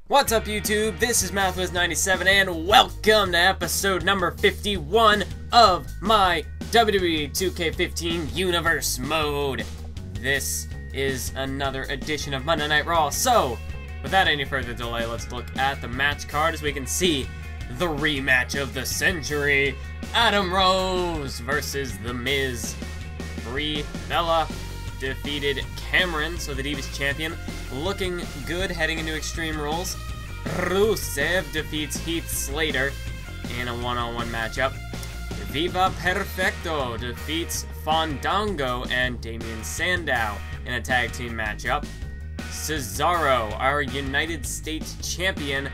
What's up, YouTube? This is MouthWiz97 and welcome to episode number 51 of my WWE 2K15 Universe Mode. This is another edition of Monday Night Raw, so without any further delay, let's look at the match card as we can see the rematch of the century. Adam Rose versus The Miz. Brie Bella defeated Cameron, so the Divas champion, looking good heading into Extreme Rules. Rusev defeats Heath Slater in a one-on-one matchup. Viva Perfecto defeats Fandango and Damien Sandow in a tag team matchup. Cesaro, our United States champion,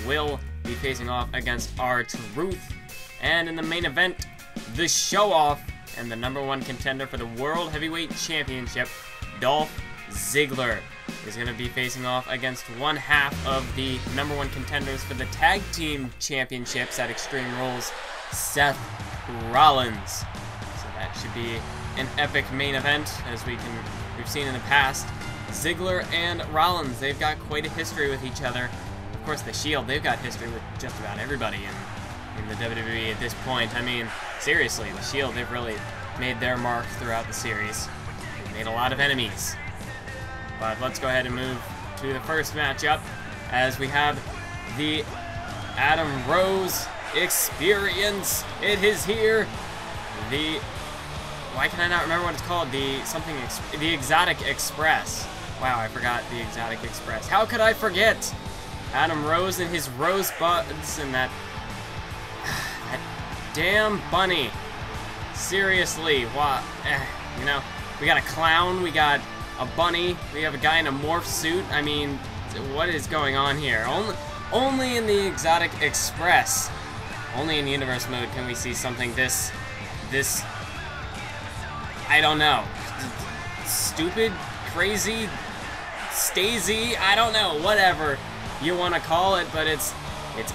will be facing off against R-Truth. And in the main event, the show-off and the #1 contender for the World Heavyweight Championship, Dolph Ziggler, is going to be facing off against one half of the #1 contenders for the Tag Team Championships at Extreme Rules, Seth Rollins. So that should be an epic main event, as we've seen in the past. Ziggler and Rollins, they've got quite a history with each other. Of course, the Shield, they've got history with just about everybody in the WWE at this point. I mean, seriously, the Shield, they've really made their mark throughout the series. They've made a lot of enemies. But let's go ahead and move to the first matchup, as we have the Adam Rose Experience. It is here. Why can I not remember what it's called? The Exotic Express. Wow, I forgot the Exotic Express. How could I forget? Adam Rose and his rosebuds and that damn bunny. Seriously, what? You know, we got a clown, we got a bunny, we have a guy in a morph suit. I mean, what is going on here? Only in the Exotic Express, only in Universe Mode can we see something this, I don't know, stupid, crazy, Stacey, I don't know, whatever you want to call it, but it's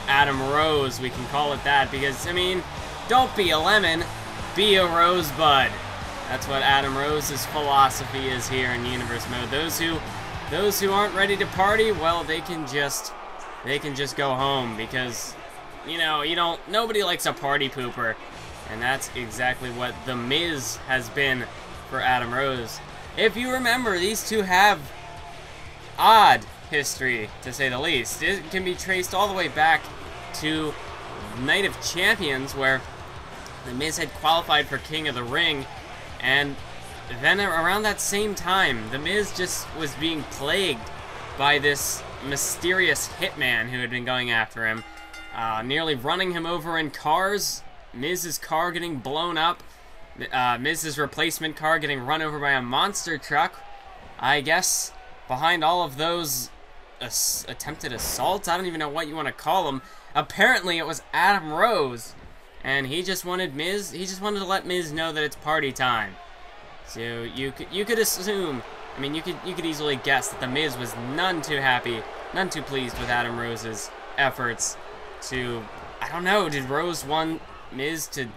Adam Rose, we can call it that, because, I mean, don't be a lemon, be a rosebud. That's what Adam Rose's philosophy is here in Universe Mode. Those who aren't ready to party, well, they can just go home, because, you know, nobody likes a party pooper, and that's exactly what The Miz has been for Adam Rose. If you remember, these two have odd history, to say the least. It can be traced all the way back to Night of Champions, where The Miz had qualified for King of the Ring, and then around that same time, The Miz just was being plagued by this mysterious hitman who had been going after him, nearly running him over in cars, Miz's car getting blown up, Miz's replacement car getting run over by a monster truck. I guess behind all of those attempted assaults, I don't even know what you want to call them, apparently it was Adam Rose. And he just wanted to let Miz know that it's party time. So you could assume, I mean, you could easily guess that The Miz was none too happy, none too pleased with Adam Rose's efforts to, I don't know, did Rose want Miz to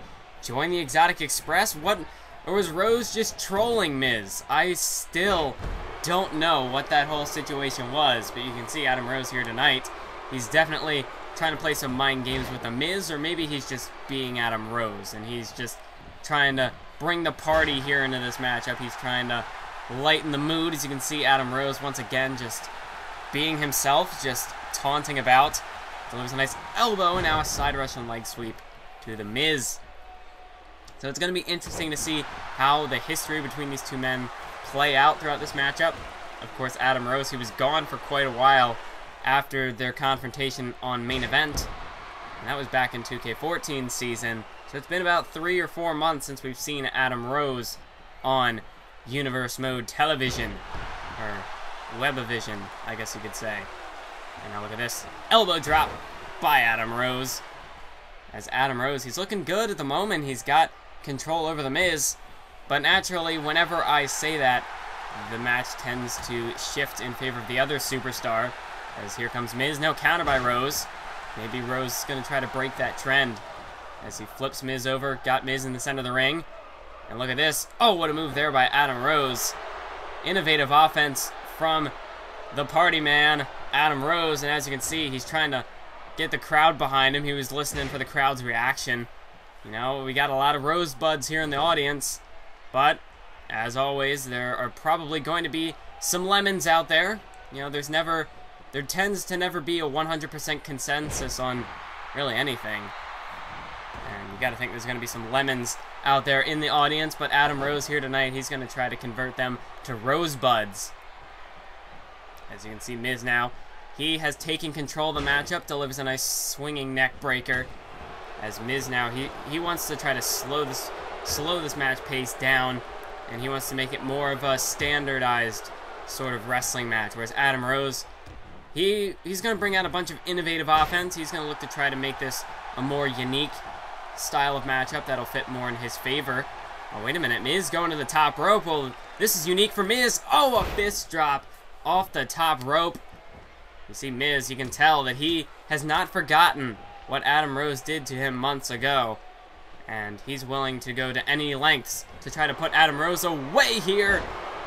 join the Exotic Express? Or was Rose just trolling Miz? I still don't know what that whole situation was, but you can see Adam Rose here tonight. He's definitely trying to play some mind games with The Miz, or maybe he's just being Adam Rose, and he's just trying to bring the party here into this matchup. He's trying to lighten the mood. As you can see, Adam Rose, once again, just being himself, just taunting about. Delivers a nice elbow, and now a side Russian leg sweep to The Miz. So it's going to be interesting to see how the history between these two men play out throughout this matchup. Of course, Adam Rose, he was gone for quite a while after their confrontation on Main Event, and that was back in 2K14 season, so it's been about 3 or 4 months since we've seen Adam Rose on Universe Mode television, or Webavision, I guess you could say. And now look at this, elbow drop by Adam Rose. As Adam Rose, he's looking good at the moment, he's got control over The Miz, but naturally, whenever I say that, the match tends to shift in favor of the other superstar. As here comes Miz, no counter by Rose. Maybe Rose is going to try to break that trend. As he flips Miz over, got Miz in the center of the ring. And look at this. Oh, what a move there by Adam Rose. Innovative offense from the party man. Adam Rose, and as you can see, he's trying to get the crowd behind him. He was listening for the crowd's reaction. You know, we got a lot of rosebuds here in the audience, but as always, there are probably going to be some lemons out there. You know, there tends to never be a 100% consensus on really anything. And you got to think there's going to be some lemons out there in the audience, but Adam Rose here tonight, he's going to try to convert them to rosebuds. As you can see, Miz now, he has taken control of the matchup, delivers a nice swinging neck breaker. As Miz now, he wants to try to slow this match pace down, and he wants to make it more of a standardized sort of wrestling match. Whereas Adam Rose, he's going to bring out a bunch of innovative offense. He's going to look to try to make this a more unique style of matchup that'll fit more in his favor. Oh, wait a minute. Miz going to the top rope. Well, this is unique for Miz. Oh, a fist drop off the top rope. You see Miz, you can tell that he has not forgotten what Adam Rose did to him months ago. And he's willing to go to any lengths to try to put Adam Rose away here.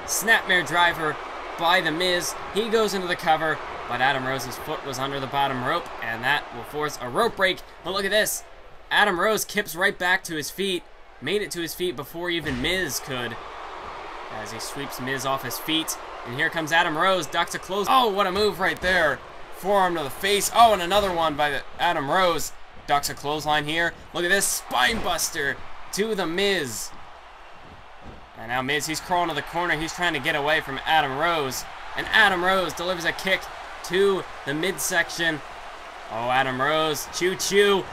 Snapmare driver by the Miz. He goes into the cover, but Adam Rose's foot was under the bottom rope, and that will force a rope break. But look at this. Adam Rose kips right back to his feet. Made it to his feet before even Miz could, as he sweeps Miz off his feet. And here comes Adam Rose, ducks a close. Oh, what a move right there. Forearm to the face. Oh, and another one by Adam Rose. Ducks a clothesline here. Look at this, spine buster to the Miz. And now Miz, he's crawling to the corner. He's trying to get away from Adam Rose. And Adam Rose delivers a kick to the midsection. Oh, Adam Rose, choo-choo.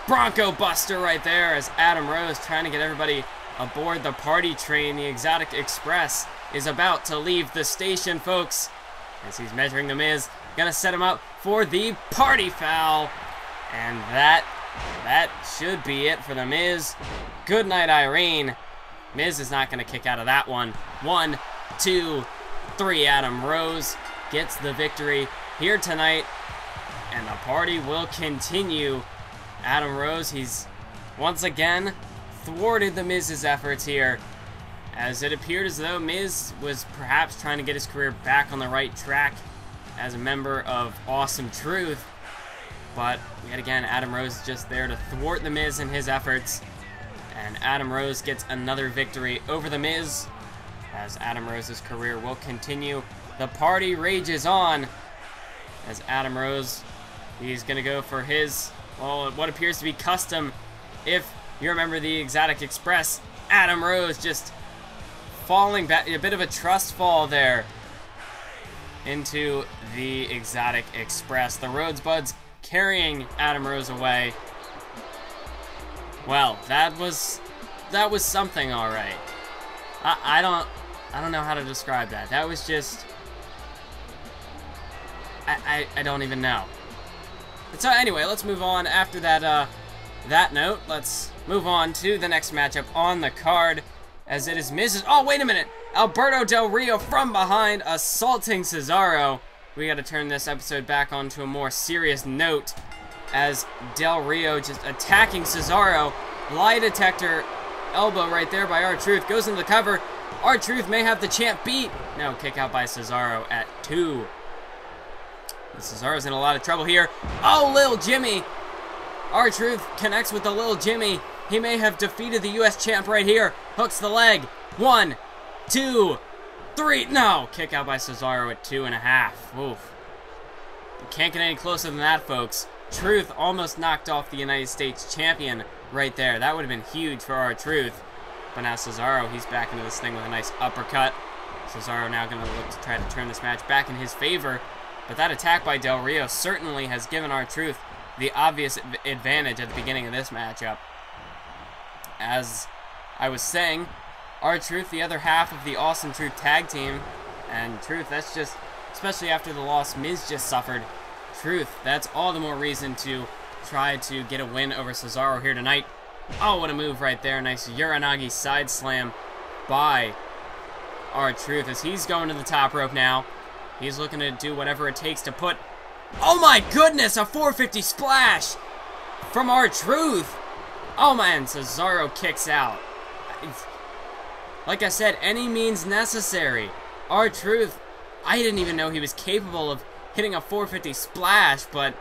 Bronco buster right there as Adam Rose trying to get everybody aboard the party train. The Exotic Express is about to leave the station, folks. As he's measuring the Miz. Gonna set him up for the party foul. And that should be it for the Miz. Good night, Irene. Miz is not going to kick out of that one. 1, 2, 3. Adam Rose gets the victory here tonight. And the party will continue. Adam Rose, he's once again thwarted the Miz's efforts here. As it appeared as though Miz was perhaps trying to get his career back on the right track as a member of Awesome Truth. But, yet again, Adam Rose is just there to thwart the Miz in his efforts. And Adam Rose gets another victory over the Miz, as Adam Rose's career will continue. The party rages on, as Adam Rose, he's going to go for his, well, what appears to be custom. If you remember the Exotic Express, Adam Rose just falling back, a bit of a trust fall there into the Exotic Express. The Rosebuds carrying Adam Rose away. Well, that was something, all right. I don't know how to describe that. That was just, I don't even know. But so anyway, let's move on. After that note, let's move on to the next matchup on the card, as it is Mrs. Oh, wait a minute! Alberto Del Rio from behind, assaulting Cesaro. We got to turn this episode back onto a more serious note, as Del Rio just attacking Cesaro. Lie detector elbow right there by R-Truth. Goes into the cover. R-Truth may have the champ beat. No, kick out by Cesaro at 2. And Cesaro's in a lot of trouble here. Oh, Lil Jimmy. R-Truth connects with the Lil Jimmy. He may have defeated the U.S. champ right here. Hooks the leg. 1, 2, 3. No, kick out by Cesaro at 2.5. Oof. You can't get any closer than that, folks. Truth almost knocked off the United States champion right there. That would have been huge for R-Truth. But now Cesaro, he's back into this thing with a nice uppercut. Cesaro now going to look to try to turn this match back in his favor. But that attack by Del Rio certainly has given R-Truth the obvious advantage at the beginning of this matchup. As I was saying, R-Truth, the other half of the Awesome Truth tag team. And Truth, that's just, especially after the loss Miz just suffered, Truth, that's all the more reason to try to get a win over Cesaro here tonight. Oh, what a move right there. Nice Uranagi side slam by R-Truth as he's going to the top rope now. He's looking to do whatever it takes to put... Oh my goodness, a 450 splash from R-Truth. Oh man, Cesaro kicks out. Like I said, any means necessary. R-Truth, I didn't even know he was capable of hitting a 450 splash, but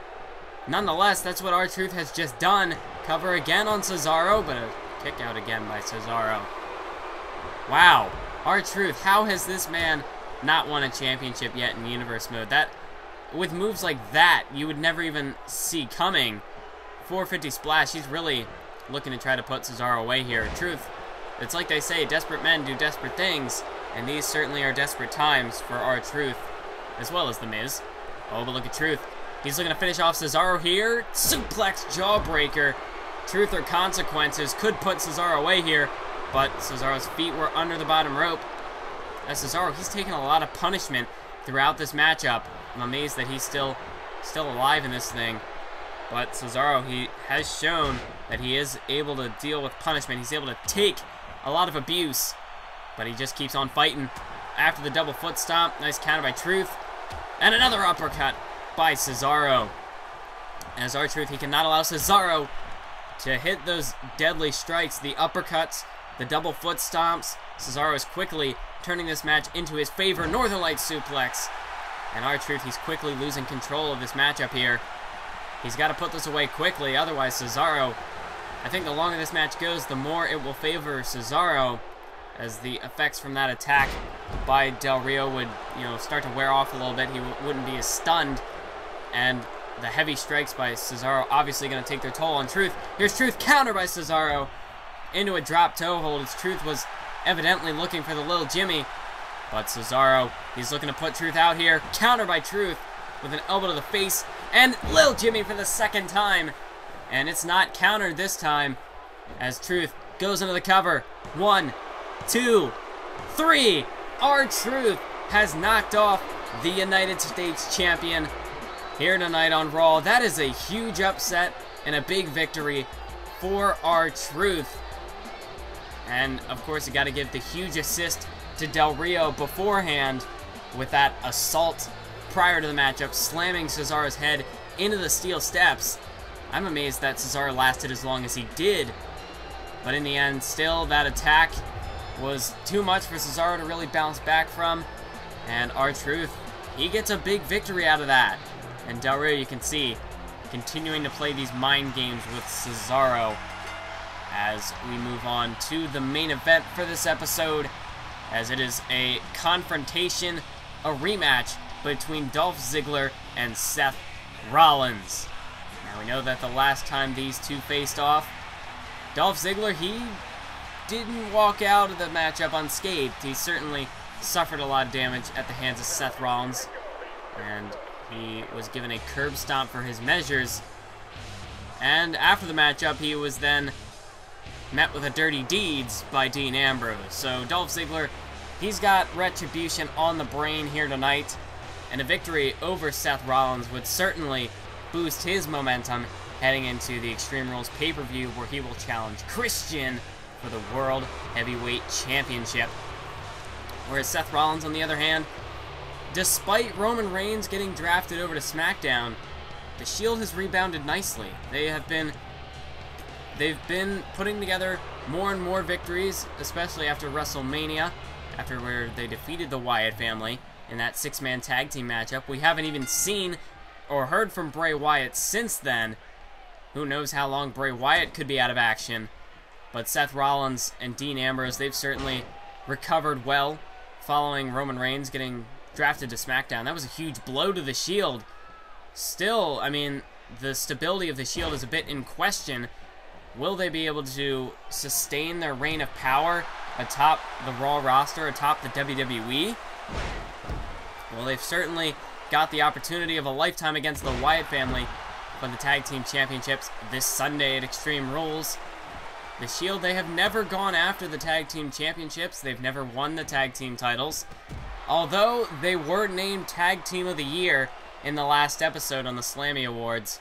nonetheless, that's what R-Truth has just done. Cover again on Cesaro, but a kick out again by Cesaro. Wow. R-Truth, how has this man not won a championship yet in Universe Mode? That, with moves like that, you would never even see coming. 450 splash, he's really looking to try to put Cesaro away here. Truth, it's like they say, desperate men do desperate things, and these certainly are desperate times for R-Truth, as well as The Miz. Oh, but look at Truth. He's looking to finish off Cesaro here. Suplex jawbreaker. Truth or consequences could put Cesaro away here, but Cesaro's feet were under the bottom rope. As Cesaro, he's taken a lot of punishment throughout this matchup. I'm amazed that he's still alive in this thing. But Cesaro, he has shown that he is able to deal with punishment. He's able to take a lot of abuse, but he just keeps on fighting. After the double foot stomp, nice counter by Truth, and another uppercut by Cesaro. As R-Truth, he cannot allow Cesaro to hit those deadly strikes, the uppercuts, the double foot stomps. Cesaro is quickly turning this match into his favor. Northern Light suplex. And R-Truth, he's quickly losing control of this matchup here. He's got to put this away quickly, otherwise Cesaro, I think the longer this match goes, the more it will favor Cesaro, as the effects from that attack by Del Rio would, start to wear off a little bit. He wouldn't be as stunned, and the heavy strikes by Cesaro obviously going to take their toll on Truth. Here's Truth, counter by Cesaro into a drop toe hold, as Truth was evidently looking for the little Jimmy, but Cesaro, he's looking to put Truth out here. Counter by Truth with an elbow to the face, and Lil Jimmy for the second time. And it's not countered this time, as Truth goes into the cover. 1, 2, 3. R-Truth has knocked off the United States champion here tonight on Raw. That is a huge upset and a big victory for R-Truth. And, of course, you got to give the huge assist to Del Rio beforehand with that assault prior to the matchup, slamming Cesaro's head into the steel steps. I'm amazed that Cesaro lasted as long as he did. But in the end, still, that attack was too much for Cesaro to really bounce back from. And R-Truth, he gets a big victory out of that. And Del Rio, you can see, continuing to play these mind games with Cesaro as we move on to the main event for this episode, as it is a confrontation, a rematch between Dolph Ziggler and Seth Rollins. Now, we know that the last time these two faced off, Dolph Ziggler, he didn't walk out of the matchup unscathed. He certainly suffered a lot of damage at the hands of Seth Rollins, and he was given a curb stomp for his measures. And after the matchup, he was then met with a dirty deeds by Dean Ambrose. So Dolph Ziggler, he's got retribution on the brain here tonight, and a victory over Seth Rollins would certainly boost his momentum heading into the Extreme Rules pay-per-view, where he will challenge Christian for the World Heavyweight Championship. Whereas Seth Rollins, on the other hand, despite Roman Reigns getting drafted over to SmackDown, the Shield has rebounded nicely. They've been putting together more and more victories, especially after WrestleMania, after where they defeated the Wyatt family in that 6-man tag team matchup. We haven't even seen or heard from Bray Wyatt since then. Who knows how long Bray Wyatt could be out of action. But Seth Rollins and Dean Ambrose, they've certainly recovered well following Roman Reigns getting drafted to SmackDown. That was a huge blow to the Shield. Still, I mean, the stability of the Shield is a bit in question. Will they be able to sustain their reign of power atop the Raw roster, atop the WWE? Well, they've certainly got the opportunity of a lifetime against the Wyatt family for the Tag Team Championships this Sunday at Extreme Rules. The Shield, they have never gone after the Tag Team Championships. They've never won the Tag Team titles. Although they were named Tag Team of the Year in the last episode on the Slammy Awards.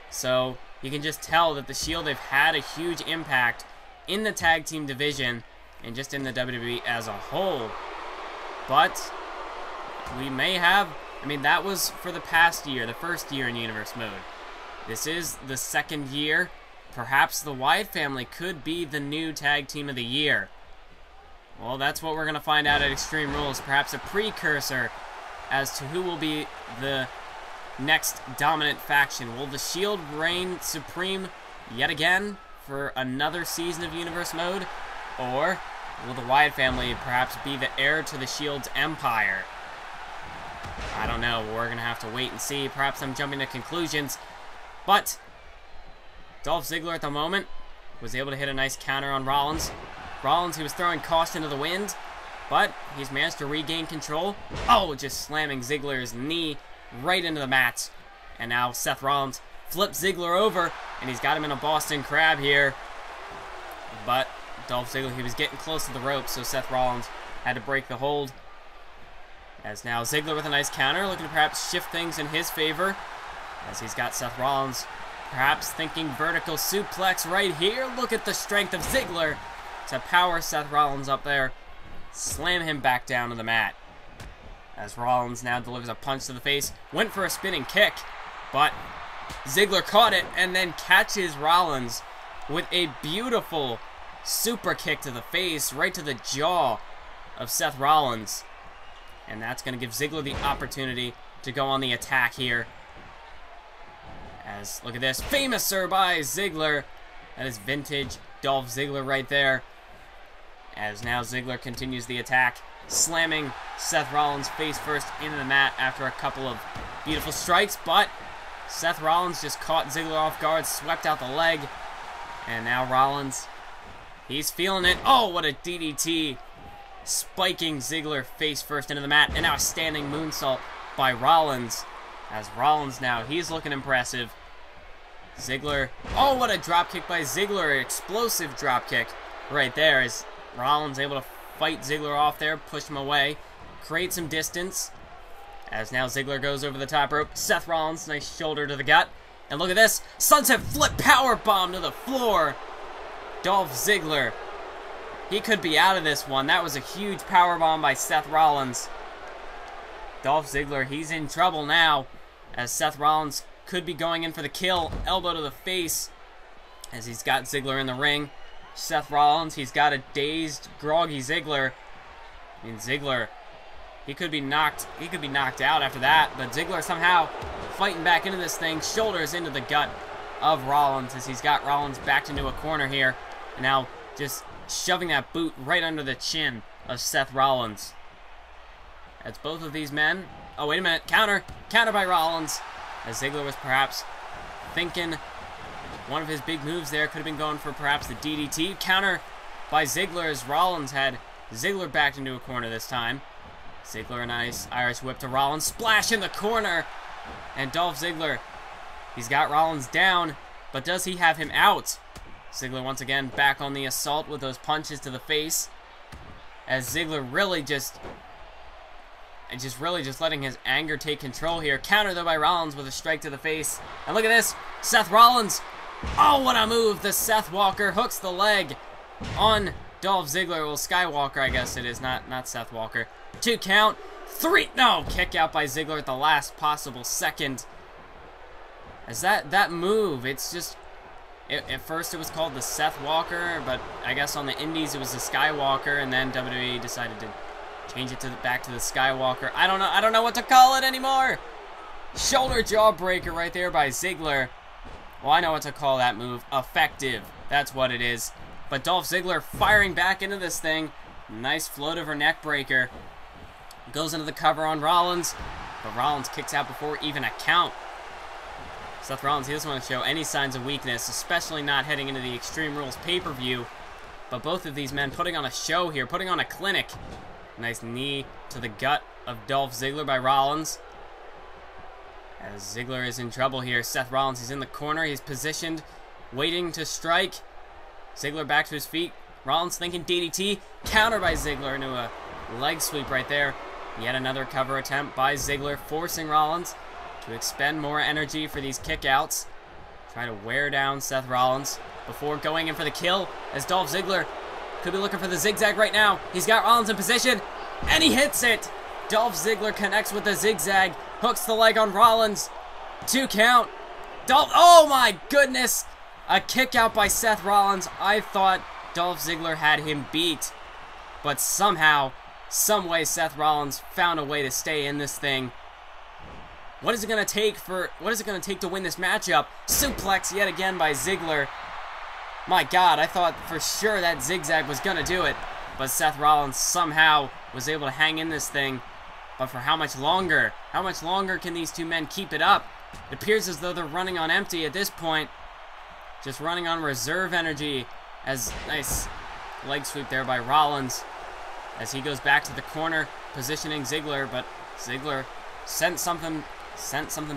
So you can just tell that the Shield, they've had a huge impact in the Tag Team division and just in the WWE as a whole. But we may have, I mean, that was for the past year, the first year in Universe Mode. This is the second year. Perhaps the Wyatt family could be the new Tag Team of the Year. Well, that's what we're going to find out at Extreme Rules. Perhaps a precursor as to who will be the next dominant faction? Will the Shield reign supreme yet again for another season of Universe Mode? Or will the Wyatt family perhaps be the heir to the Shield's empire? I don't know. We're going to have to wait and see. Perhaps I'm jumping to conclusions. But Dolph Ziggler at the moment was able to hit a nice counter on Rollins. Rollins, he was throwing caution to the wind, but he's managed to regain control. Oh, just slamming Ziggler's knee right into the mat. And now Seth Rollins flips Ziggler over, and he's got him in a Boston Crab here. But Dolph Ziggler, he was getting close to the ropes, so Seth Rollins had to break the hold. As now Ziggler with a nice counter, looking to perhaps shift things in his favor, as he's got Seth Rollins perhaps thinking vertical suplex right here. Look at the strength of Ziggler to power Seth Rollins up there, slam him back down to the mat. As Rollins now delivers a punch to the face, went for a spinning kick, but Ziggler caught it and then catches Rollins with a beautiful super kick to the face, right to the jaw of Seth Rollins. And that's going to give Ziggler the opportunity to go on the attack here. As, look at this, famouser by Ziggler. That is vintage Dolph Ziggler right there. As now Ziggler continues the attack, slamming Seth Rollins face first into the mat after a couple of beautiful strikes. But Seth Rollins just caught Ziggler off guard, swept out the leg. And now Rollins, he's feeling it. Oh, what a DDT. Spiking Ziggler face first into the mat. And now a standing moonsault by Rollins. As Rollins now, he's looking impressive. Ziggler, oh, what a drop kick by Ziggler. Explosive drop kick right there. As Rollins able to fight Ziggler off there, push him away, create some distance. As now Ziggler goes over the top rope. Seth Rollins, nice shoulder to the gut. And look at this, sunset flip power bomb to the floor. Dolph Ziggler, he could be out of this one. That was a huge power bomb by Seth Rollins. Dolph Ziggler, he's in trouble now, as Seth Rollins could be going in for the kill. Elbow to the face as he's got Ziggler in the ring. Seth Rollins, he's got a dazed, groggy Ziggler. I mean, Ziggler, he could be knocked out after that, but Ziggler somehow fighting back into this thing, shoulders into the gut of Rollins as he's got Rollins backed into a corner here, and now just shoving that boot right under the chin of Seth Rollins. As both of these men, oh wait a minute, counter by Rollins, as Ziggler was perhaps thinking one of his big moves there could have been going for perhaps the DDT. Counter by Ziggler as Rollins had Ziggler backed into a corner this time. Ziggler, a nice Irish whip to Rollins, splash in the corner, and Dolph Ziggler, he's got Rollins down, but does he have him out? Ziggler once again back on the assault with those punches to the face, as Ziggler really just letting his anger take control here. Counter though by Rollins with a strike to the face. And look at this, Seth Rollins. Oh, what a move. The Seth Walker hooks the leg on Dolph Ziggler. Well, Skywalker, I guess it is, not Seth Walker. 2 count. 3, no, kick out by Ziggler at the last possible second. As that move, it's just, at first it was called the Seth Walker, but I guess on the indies it was the Skywalker, and then WWE decided to change it back to the Skywalker. I don't know what to call it anymore. Shoulder jawbreaker right there by Ziggler. Well, I know what to call that move. Effective. That's what it is. But Dolph Ziggler firing back into this thing. Nice float over neck breaker. Goes into the cover on Rollins, but Rollins kicks out before even a count. Seth Rollins, he doesn't want to show any signs of weakness, especially not heading into the Extreme Rules pay-per-view. But both of these men putting on a show here, putting on a clinic. Nice knee to the gut of Dolph Ziggler by Rollins. As Ziggler is in trouble here, Seth Rollins, he's in the corner, he's positioned, waiting to strike. Ziggler back to his feet. Rollins thinking DDT. Counter by Ziggler into a leg sweep right there. Yet another cover attempt by Ziggler, forcing Rollins to expend more energy for these kickouts. Try to wear down Seth Rollins before going in for the kill, as Dolph Ziggler could be looking for the zigzag right now. He's got Rollins in position, and he hits it. Dolph Ziggler connects with the zigzag, hooks the leg on Rollins. 2 count. Dolph, oh my goodness. A kick out by Seth Rollins. I thought Dolph Ziggler had him beat, but somehow, some way Seth Rollins found a way to stay in this thing. What is it going to take to win this matchup? Suplex yet again by Ziggler. My God, I thought for sure that zigzag was going to do it. But Seth Rollins somehow was able to hang in this thing. But for how much longer? How much longer can these two men keep it up? It appears as though they're running on empty at this point. Just running on reserve energy. As nice leg sweep there by Rollins. As he goes back to the corner, positioning Ziggler. But Ziggler sensed something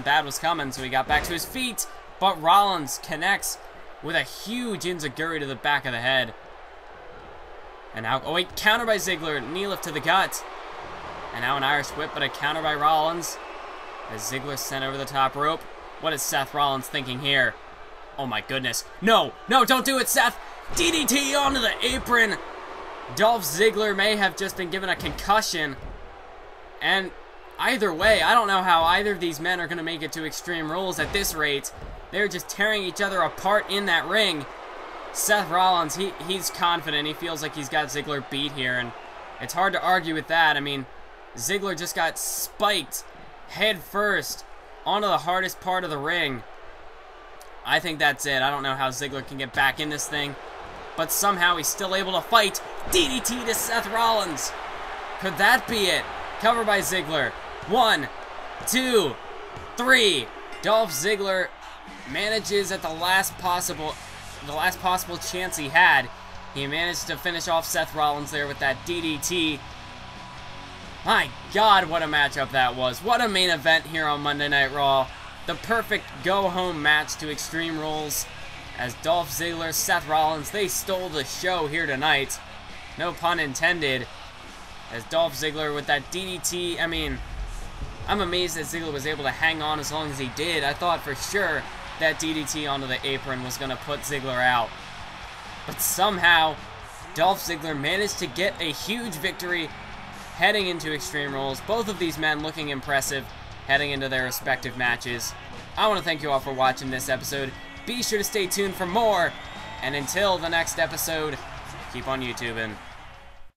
bad was coming, so he got back to his feet. But Rollins connects with a huge enziguri to the back of the head. And now, oh wait, counter by Ziggler, knee lift to the gut. And now an Irish whip, but a counter by Rollins. As Ziggler sent over the top rope. What is Seth Rollins thinking here? Oh my goodness. No, no, don't do it, Seth. DDT onto the apron. Dolph Ziggler may have just been given a concussion. And either way, I don't know how either of these men are going to make it to Extreme Rules at this rate. They're just tearing each other apart in that ring. Seth Rollins, he's confident. He feels like he's got Ziggler beat here, and it's hard to argue with that. I mean, Ziggler just got spiked head first onto the hardest part of the ring. I think that's it. I don't know how Ziggler can get back in this thing, but somehow he's still able to fight. DDT to Seth Rollins. Could that be it? Cover by Ziggler. 1, 2, 3. Dolph Ziggler manages at the last possible chance he had. He managed to finish off Seth Rollins there with that DDT. My God, what a matchup that was. What a main event here on Monday Night Raw. The perfect go-home match to Extreme Rules. As Dolph Ziggler, Seth Rollins, they stole the show here tonight. No pun intended. As Dolph Ziggler with that DDT, I mean, I'm amazed that Ziggler was able to hang on as long as he did. I thought for sure that DDT onto the apron was going to put Ziggler out. But somehow, Dolph Ziggler managed to get a huge victory heading into Extreme Rules. Both of these men looking impressive heading into their respective matches. I want to thank you all for watching this episode. Be sure to stay tuned for more. And until the next episode, keep on YouTubing.